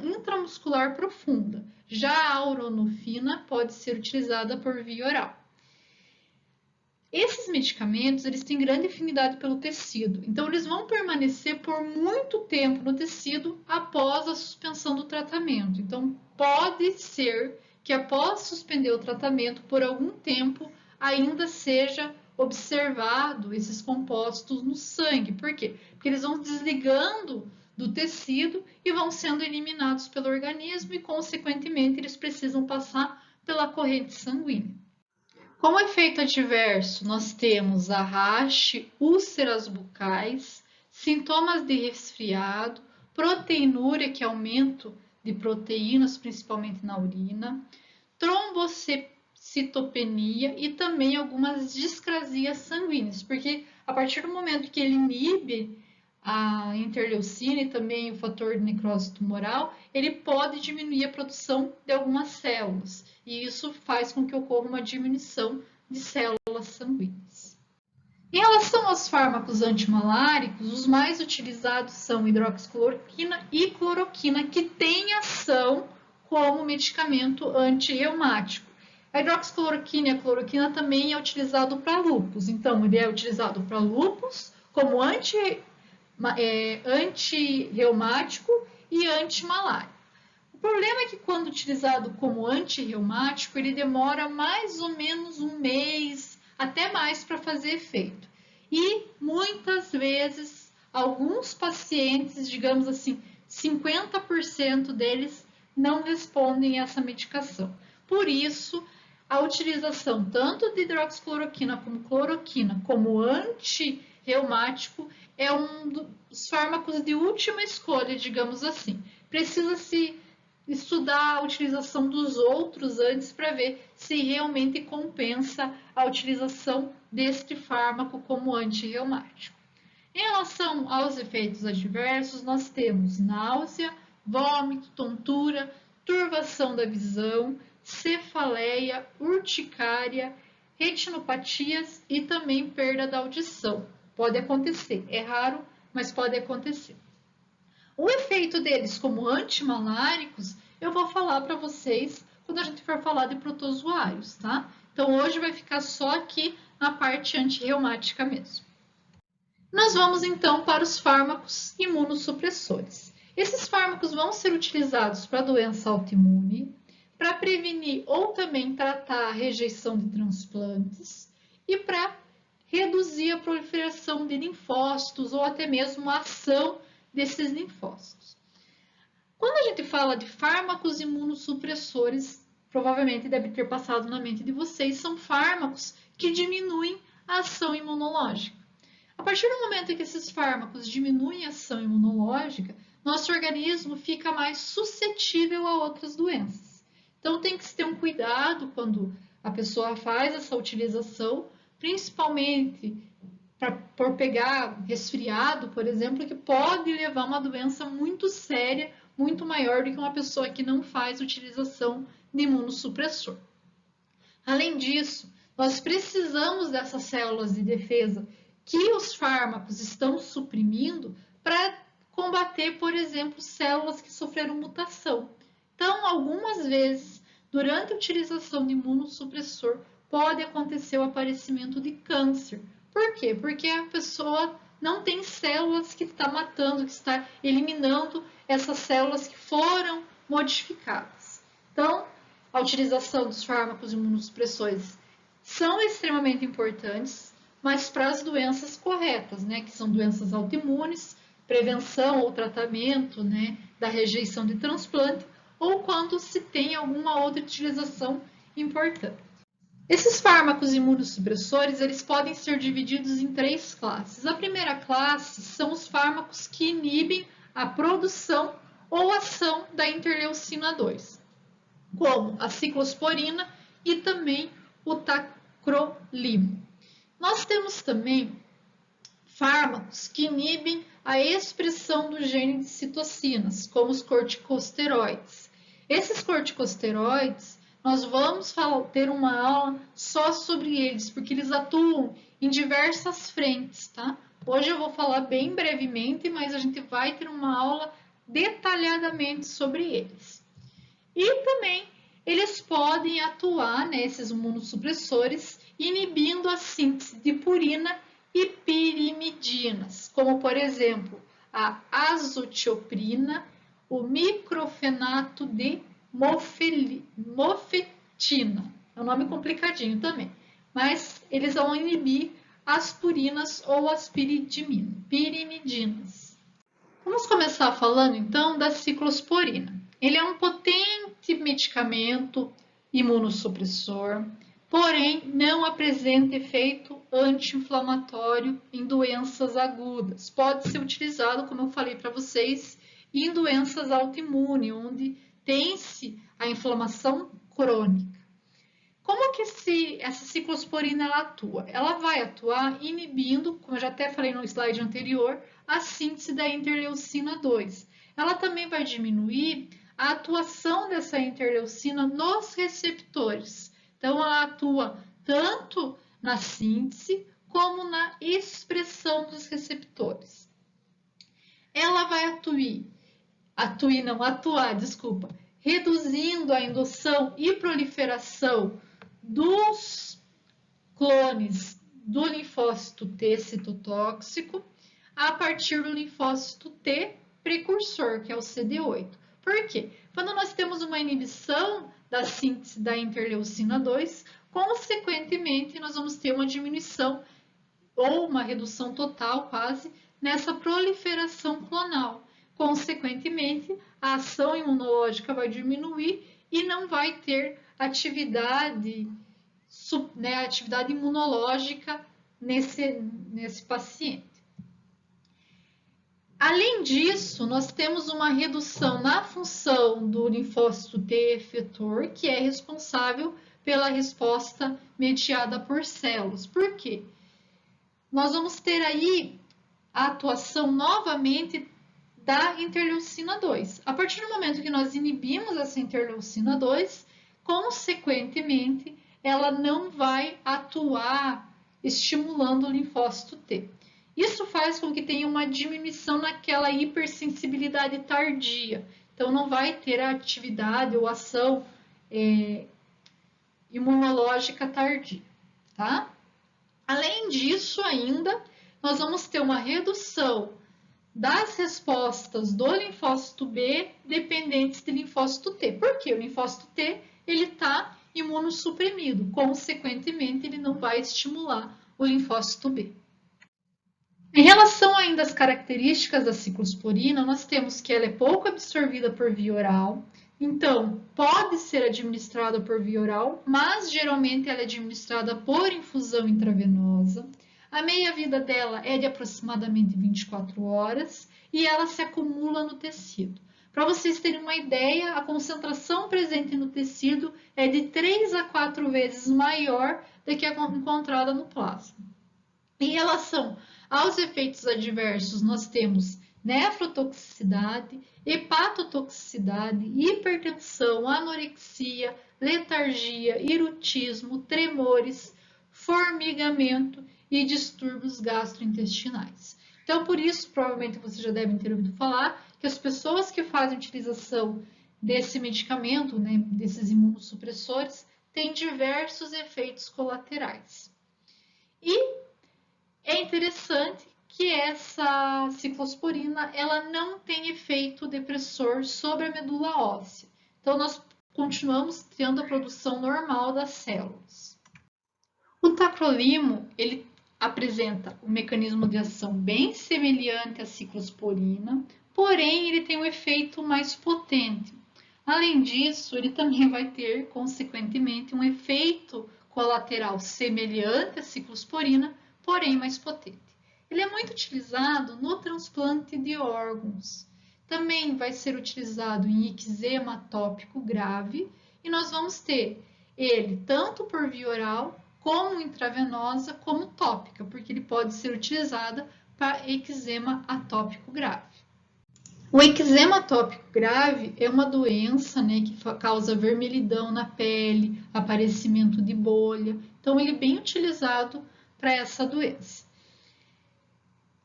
A: intramuscular profunda. Já a auronofina pode ser utilizada por via oral. Esses medicamentos, eles têm grande afinidade pelo tecido, então eles vão permanecer por muito tempo no tecido após a suspensão do tratamento. Então, pode ser que após suspender o tratamento por algum tempo, ainda seja observado esses compostos no sangue. Por quê? Porque eles vão desligando do tecido e vão sendo eliminados pelo organismo e, consequentemente, eles precisam passar pela corrente sanguínea. Como efeito adverso, nós temos arraste, úlceras bucais, sintomas de resfriado, proteinúria, que é aumento de proteínas, principalmente na urina, trombocitopenia e também algumas discrasias sanguíneas, porque a partir do momento que ele inibe a interleucina e também o fator de necrose tumoral, ele pode diminuir a produção de algumas células, e isso faz com que ocorra uma diminuição de células sanguíneas. Em relação aos fármacos antimaláricos, os mais utilizados são hidroxicloroquina e cloroquina, que têm ação como medicamento antirreumático. A hidroxicloroquina e a cloroquina também é utilizado para lúpus, então ele é utilizado para lúpus como antirreumático e antimalárico. O problema é que quando utilizado como antirreumático, ele demora mais ou menos um mês, até mais, para fazer efeito. E muitas vezes, alguns pacientes, digamos assim, 50% deles não respondem a essa medicação. Por isso, a utilização tanto de hidroxicloroquina como cloroquina como antirreumático é um dos fármacos de última escolha, digamos assim. Precisa-se estudar a utilização dos outros antes para ver se realmente compensa a utilização deste fármaco como antirreumático. Em relação aos efeitos adversos, nós temos náusea, vômito, tontura, turvação da visão, cefaleia, urticária, retinopatias e também perda da audição. Pode acontecer, é raro, mas pode acontecer. O efeito deles como antimaláricos, eu vou falar para vocês quando a gente for falar de protozoários, tá? Então, hoje vai ficar só aqui na parte antirreumática mesmo. Nós vamos, então, para os fármacos imunossupressores. Esses fármacos vão ser utilizados para doença autoimune, para prevenir ou também tratar a rejeição de transplantes e para reduzir a proliferação de linfócitos ou até mesmo a ação desses linfócitos. Quando a gente fala de fármacos imunossupressores, provavelmente deve ter passado na mente de vocês, são fármacos que diminuem a ação imunológica. A partir do momento em que esses fármacos diminuem a ação imunológica, nosso organismo fica mais suscetível a outras doenças. Então, tem que se ter um cuidado quando a pessoa faz essa utilização, principalmente por pegar resfriado, por exemplo, que pode levar a uma doença muito séria, muito maior do que uma pessoa que não faz utilização de imunossupressor. Além disso, nós precisamos dessas células de defesa que os fármacos estão suprimindo para combater, por exemplo, células que sofreram mutação. Então, algumas vezes, durante a utilização de imunossupressor, pode acontecer o aparecimento de câncer. Por quê? Porque a pessoa não tem células que está matando, que está eliminando essas células que foram modificadas. Então, a utilização dos fármacos imunossupressores são extremamente importantes, mas para as doenças corretas, né, que são doenças autoimunes, prevenção ou tratamento, né, da rejeição de transplante, ou quando se tem alguma outra utilização importante. Esses fármacos imunossupressores, eles podem ser divididos em 3 classes. A primeira classe são os fármacos que inibem a produção ou ação da interleucina 2, como a ciclosporina e também o tacrolimo. Nós temos também fármacos que inibem a expressão do gene de citocinas, como os corticosteroides. Esses corticosteroides, nós vamos ter uma aula só sobre eles, porque eles atuam em diversas frentes, tá? Hoje eu vou falar bem brevemente, mas a gente vai ter uma aula detalhadamente sobre eles. E também eles podem atuar, né, esses imunossupressores, inibindo a síntese de purina e pirimidinas, como por exemplo a azotioprina, o microfenato de mofetina. É um nome complicadinho também, mas eles vão inibir as purinas ou as pirimidinas. Vamos começar falando então da ciclosporina. Ele é um potente medicamento imunossupressor, porém não apresenta efeito anti-inflamatório em doenças agudas. Pode ser utilizado, como eu falei para vocês, em doenças autoimunes, onde tem-se a inflamação crônica. Como que essa ciclosporina ela atua? Ela vai atuar inibindo, como eu já até falei no slide anterior, a síntese da interleucina 2. Ela também vai diminuir a atuação dessa interleucina nos receptores. Então, ela atua tanto na síntese como na expressão dos receptores. Ela vai atuar, reduzindo a indução e proliferação dos clones do linfócito T citotóxico a partir do linfócito T precursor, que é o CD8. Por quê? Quando nós temos uma inibição da síntese da interleucina 2, consequentemente, nós vamos ter uma diminuição ou uma redução total quase nessa proliferação clonal. Consequentemente, a ação imunológica vai diminuir e não vai ter atividade imunológica nesse paciente. Além disso, nós temos uma redução na função do linfócito T efetor, que é responsável pela resposta mediada por células. Por quê? Nós vamos ter aí a atuação novamente da interleucina 2. A partir do momento que nós inibimos essa interleucina 2, consequentemente, ela não vai atuar estimulando o linfócito T. Isso faz com que tenha uma diminuição naquela hipersensibilidade tardia. Então, não vai ter a atividade ou ação imunológica tardia, tá? Além disso, ainda, nós vamos ter uma redução das respostas do linfócito B dependentes de linfócito T. Por quê? O linfócito T está imunossuprimido, consequentemente, ele não vai estimular o linfócito B. Em relação ainda às características da ciclosporina, nós temos que ela é pouco absorvida por via oral, então pode ser administrada por via oral, mas geralmente ela é administrada por infusão intravenosa. A meia-vida dela é de aproximadamente 24 horas e ela se acumula no tecido. Para vocês terem uma ideia, a concentração presente no tecido é de 3 a 4 vezes maior do que a encontrada no plasma. Em relação aos efeitos adversos, nós temos nefrotoxicidade, hepatotoxicidade, hipertensão, anorexia, letargia, erutismo, tremores, formigamento e distúrbios gastrointestinais. Então, por isso, provavelmente vocês já devem ter ouvido falar que as pessoas que fazem utilização desse medicamento, desses imunossupressores, têm diversos efeitos colaterais. E é interessante que essa ciclosporina ela não tem efeito depressor sobre a medula óssea. Então, nós continuamos tendo a produção normal das células. O tacrolimo, ele apresenta um mecanismo de ação bem semelhante à ciclosporina, porém, ele tem um efeito mais potente. Além disso, ele também vai ter, consequentemente, um efeito colateral semelhante à ciclosporina, porém mais potente. Ele é muito utilizado no transplante de órgãos. Também vai ser utilizado em eczema atópico grave e nós vamos ter ele tanto por via oral, como intravenosa, como tópica, porque ele pode ser utilizado para eczema atópico grave. O eczema atópico grave é uma doença que causa vermelhidão na pele, aparecimento de bolha, então ele é bem utilizado para essa doença.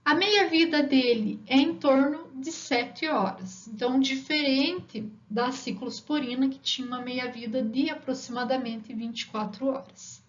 A: A meia-vida dele é em torno de 7 horas, então diferente da ciclosporina, que tinha uma meia-vida de aproximadamente 24 horas.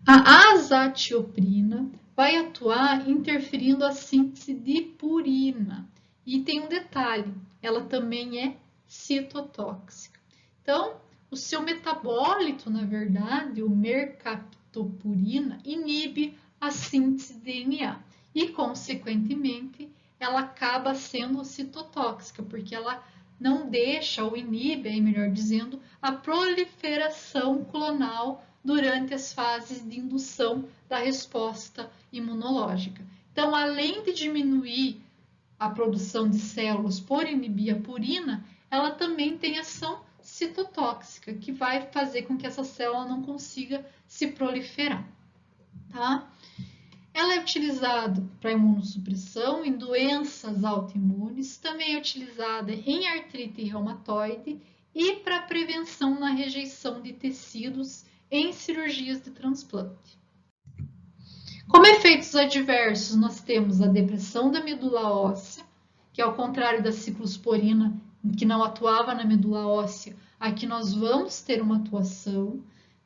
A: A azatioprina vai atuar interferindo a síntese de purina. E tem um detalhe, ela também é citotóxica. Então, o seu metabólito, na verdade, o mercaptopurina, inibe a síntese de DNA e, consequentemente, ela acaba sendo citotóxica, porque ela não deixa ou inibe, melhor dizendo, a proliferação clonal durante as fases de indução da resposta imunológica. Então, além de diminuir a produção de células por inibir a purina, ela também tem ação citotóxica, que vai fazer com que essa célula não consiga se proliferar. Tá? Ela é utilizada para imunossupressão em doenças autoimunes, também é utilizada em artrite reumatoide e para prevenção na rejeição de tecidos em cirurgias de transplante. Como efeitos adversos, nós temos a depressão da medula óssea, que ao contrário da ciclosporina, que não atuava na medula óssea, aqui nós vamos ter uma atuação.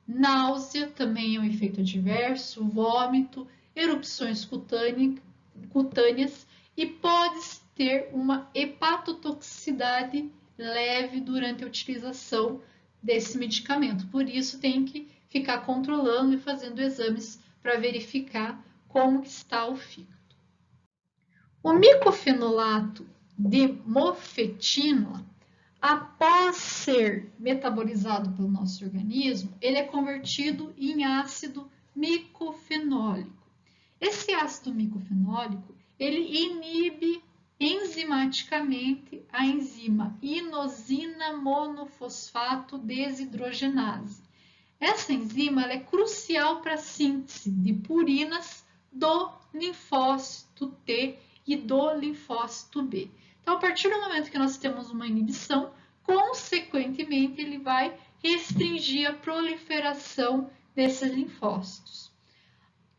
A: Náusea também é um efeito adverso, vômito, erupções cutâneas e pode ter uma hepatotoxicidade leve durante a utilização desse medicamento. Por isso, tem que ficar controlando e fazendo exames para verificar como está o fígado. O micofenolato de mofetina, após ser metabolizado pelo nosso organismo, ele é convertido em ácido micofenólico. Esse ácido micofenólico, ele inibe enzimaticamente a enzima inosina monofosfato desidrogenase. Essa enzima ela é crucial para a síntese de purinas do linfócito T e do linfócito B. Então, a partir do momento que nós temos uma inibição, consequentemente, ele vai restringir a proliferação desses linfócitos.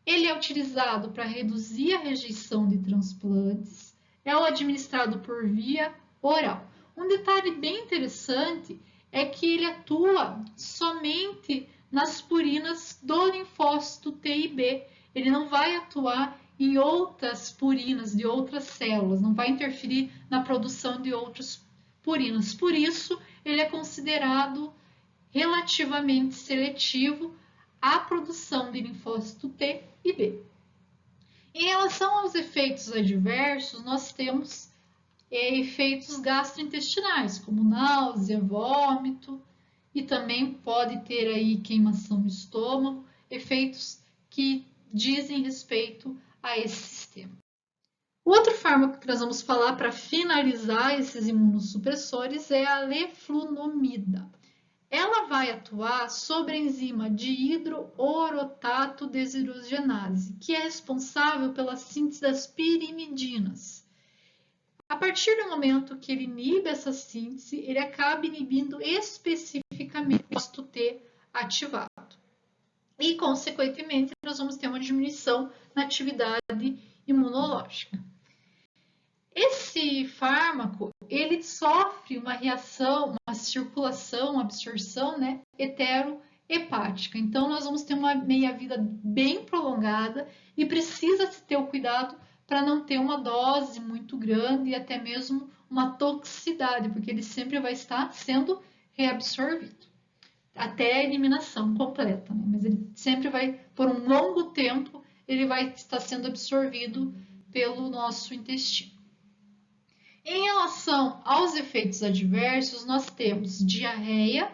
A: Ele é utilizado para reduzir a rejeição de transplantes, é administrado por via oral. Um detalhe bem interessante é que ele atua somente nas purinas do linfócito T e B. Ele não vai atuar em outras purinas de outras células, não vai interferir na produção de outras purinas. Por isso, ele é considerado relativamente seletivo à produção de linfócito T e B. Em relação aos efeitos adversos, nós temos efeitos gastrointestinais, como náusea, vômito, e também pode ter aí queimação no estômago, efeitos que dizem respeito a esse sistema. O outro fármaco que nós vamos falar para finalizar esses imunossupressores é a leflunomida. Ela vai atuar sobre a enzima dihidroorotato desidrogenase, que é responsável pela síntese das pirimidinas. A partir do momento que ele inibe essa síntese, ele acaba inibindo especificamente o linfócito T ativado. E, consequentemente, nós vamos ter uma diminuição na atividade imunológica. Esse fármaco, ele sofre uma reação, uma circulação, uma absorção, heterohepática. Então, nós vamos ter uma meia-vida bem prolongada e precisa se ter o cuidado para não ter uma dose muito grande e até mesmo uma toxicidade, porque ele sempre vai estar sendo reabsorvido até a eliminação completa, né? Mas ele sempre vai, por um longo tempo, ele vai estar sendo absorvido pelo nosso intestino. Em relação aos efeitos adversos, nós temos diarreia,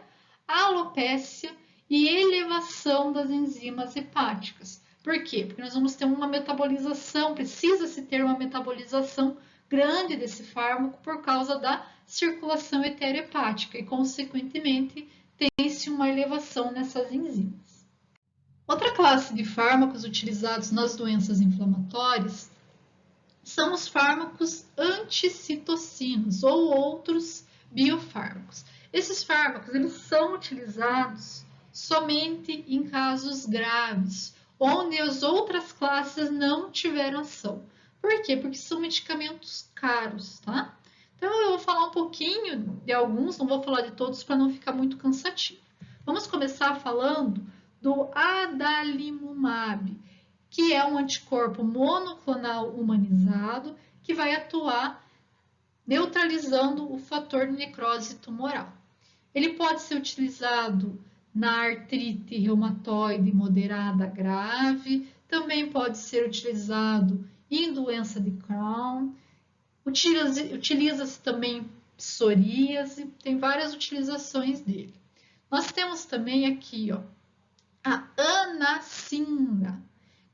A: alopécia e elevação das enzimas hepáticas. Por quê? Porque nós vamos ter uma metabolização, precisa-se ter uma metabolização grande desse fármaco por causa da circulação heterohepática e, consequentemente, tem-se uma elevação nessas enzimas. Outra classe de fármacos utilizados nas doenças inflamatórias são os fármacos anticitocinas ou outros biofármacos. Esses fármacos eles são utilizados somente em casos graves, onde as outras classes não tiveram ação. Por quê? Porque são medicamentos caros, tá? Então, eu vou falar um pouquinho de alguns, não vou falar de todos para não ficar muito cansativo. Vamos começar falando do adalimumab, que é um anticorpo monoclonal humanizado que vai atuar neutralizando o fator de necrose tumoral. Ele pode ser utilizado na artrite reumatoide moderada grave, também pode ser utilizado em doença de Crohn, utiliza-se também psoríase, tem várias utilizações dele. Nós temos também aqui, ó, a anacinra,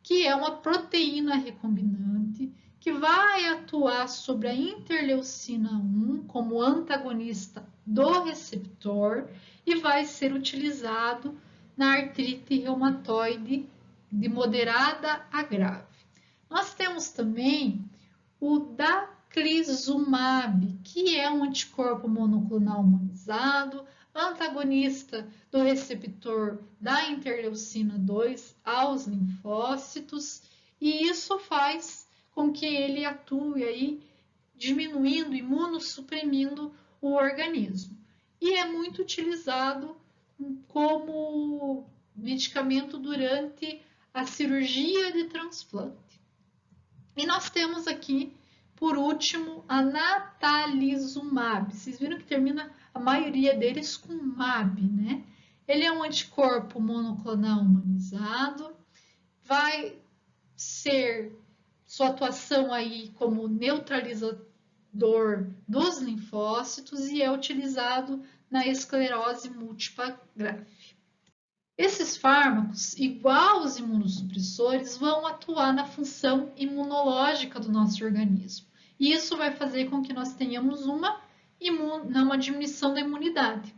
A: que é uma proteína recombinante que vai atuar sobre a interleucina 1 como antagonista do receptor e vai ser utilizado na artrite reumatoide de moderada a grave. Nós temos também o daclizumab, que é um anticorpo monoclonal humanizado, antagonista do receptor da interleucina 2 aos linfócitos, e isso faz com que ele atue aí, diminuindo, imunossuprimindo o organismo. E é muito utilizado como medicamento durante a cirurgia de transplante. E nós temos aqui, por último, a natalizumab. Vocês viram que termina a maioria deles com MAB, né? Ele é um anticorpo monoclonal humanizado, vai ser sua atuação aí como neutralizador dos linfócitos e é utilizado na esclerose múltipla grave. Esses fármacos, igual os imunossupressores, vão atuar na função imunológica do nosso organismo. E isso vai fazer com que nós tenhamos uma diminuição da imunidade.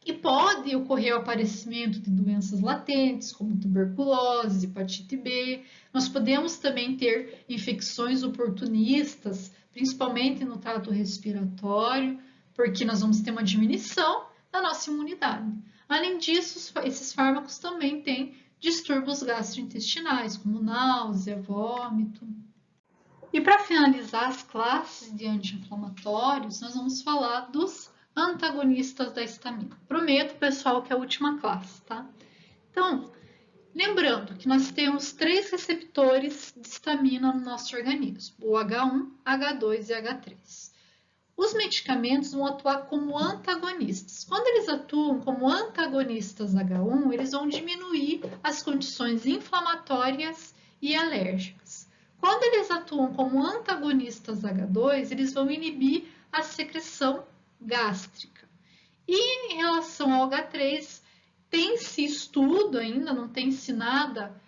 A: E pode ocorrer o aparecimento de doenças latentes, como tuberculose, hepatite B. Nós podemos também ter infecções oportunistas, principalmente no trato respiratório, porque nós vamos ter uma diminuição da nossa imunidade. Além disso, esses fármacos também têm distúrbios gastrointestinais, como náusea, vômito. E para finalizar as classes de anti-inflamatórios, nós vamos falar dos antagonistas da histamina. Prometo, pessoal, que é a última classe, tá? Então, lembrando que nós temos 3 receptores de histamina no nosso organismo, o H1, H2 e H3. Os medicamentos vão atuar como antagonistas. Quando eles atuam como antagonistas H1, eles vão diminuir as condições inflamatórias e alérgicas. Quando eles atuam como antagonistas H2, eles vão inibir a secreção gástrica. E em relação ao H3, tem-se estudo ainda, não tem-se nada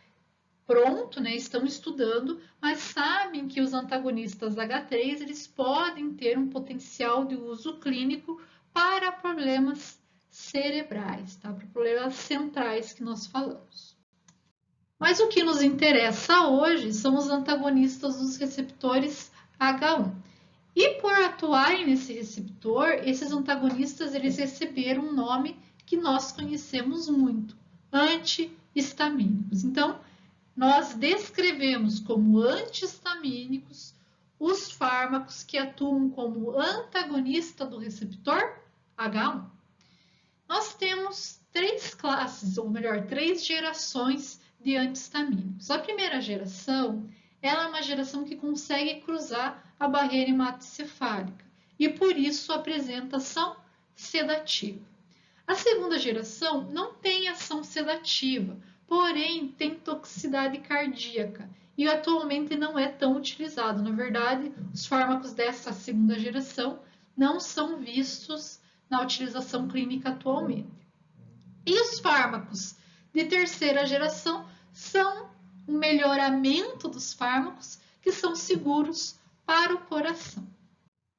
A: pronto, né? Estão estudando, mas sabem que os antagonistas H3 eles podem ter um potencial de uso clínico para problemas cerebrais, tá? Para problemas centrais que nós falamos. Mas o que nos interessa hoje são os antagonistas dos receptores H1. E por atuarem nesse receptor, esses antagonistas eles receberam um nome que nós conhecemos muito, antihistamínicos. Então, nós descrevemos como antihistamínicos os fármacos que atuam como antagonista do receptor H1. Nós temos 3 classes, ou melhor, 3 gerações de antihistamínicos. A primeira geração, ela é uma geração que consegue cruzar a barreira hematocefálica e por isso apresenta ação sedativa. A segunda geração não tem ação sedativa, porém tem toxicidade cardíaca e atualmente não é tão utilizado. Na verdade, os fármacos dessa segunda geração não são vistos na utilização clínica atualmente. E os fármacos de terceira geração são um melhoramento dos fármacos que são seguros para o coração.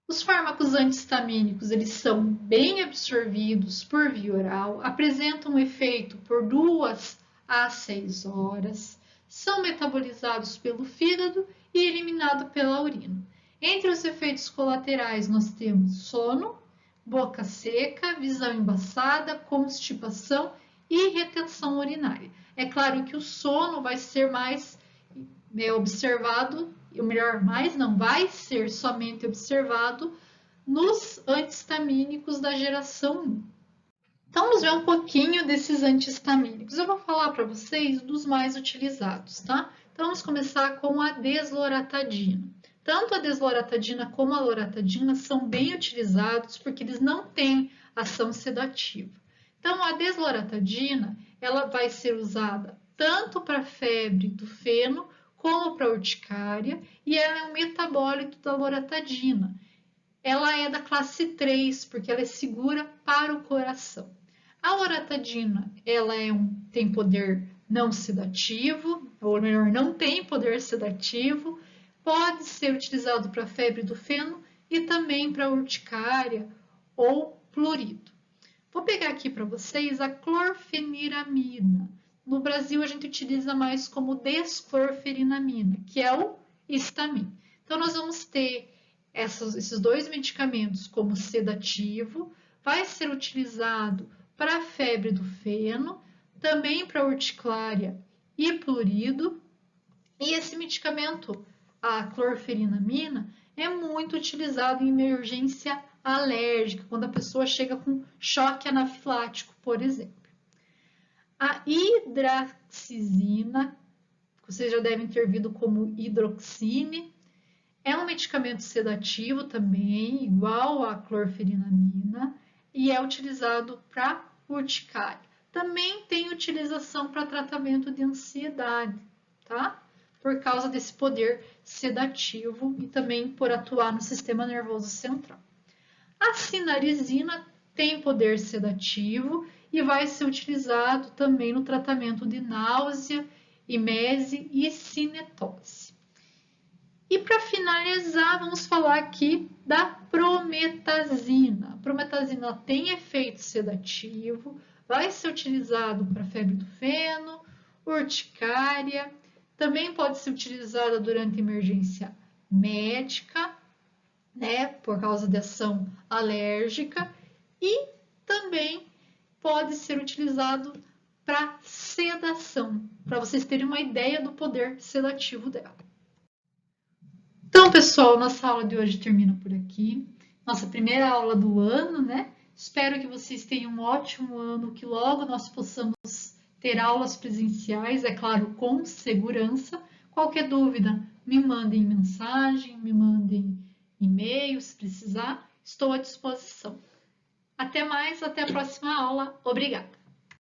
A: Os fármacos antihistamínicos, eles são bem absorvidos por via oral, apresentam um efeito por 2 a 6 horas, são metabolizados pelo fígado e eliminados pela urina. Entre os efeitos colaterais, nós temos sono, boca seca, visão embaçada, constipação e retenção urinária. É claro que o sono vai ser mais observado, ou melhor, mais não vai ser somente observado nos antihistamínicos da geração 1. Então, vamos ver um pouquinho desses anti-histamínicos. Eu vou falar para vocês dos mais utilizados, tá? Então, vamos começar com a desloratadina. Tanto a desloratadina como a loratadina são bem utilizados porque eles não têm ação sedativa. Então, a desloratadina, ela vai ser usada tanto para febre do feno como para urticária e ela é um metabólito da loratadina. Ela é da classe 3, porque ela é segura para o coração. A loratadina, ela tem poder não sedativo, ou melhor, não tem poder sedativo, pode ser utilizado para febre do feno e também para urticária ou plurido. Vou pegar aqui para vocês a clorfeniramina. No Brasil, a gente utiliza mais como desclorfeniramina, que é o Histamin. Então, nós vamos ter esses dois medicamentos como sedativo, vai ser utilizado para a febre do feno, também para urticária e plurido. E esse medicamento, a clorfeniramina, é muito utilizado em emergência alérgica, quando a pessoa chega com choque anafilático, por exemplo. A hidraxizina, vocês já devem ter ouvido como hidroxine, é um medicamento sedativo também, igual à clorfeniramina, e é utilizado para urticária. Também tem utilização para tratamento de ansiedade, tá? Por causa desse poder sedativo e também por atuar no sistema nervoso central. A cinarizina tem poder sedativo e vai ser utilizado também no tratamento de náusea, emese e cinetose. E para finalizar, vamos falar aqui da prometazina. A prometazina tem efeito sedativo, vai ser utilizado para febre do feno, urticária, também pode ser utilizada durante emergência médica, né, por causa de ação alérgica, e também pode ser utilizado para sedação, para vocês terem uma ideia do poder sedativo dela. Então, pessoal, nossa aula de hoje termina por aqui. Nossa primeira aula do ano, né? Espero que vocês tenham um ótimo ano, que logo nós possamos ter aulas presenciais, é claro, com segurança. Qualquer dúvida, me mandem mensagem, me mandem e-mail, se precisar. Estou à disposição. Até mais, até a próxima aula. Obrigada!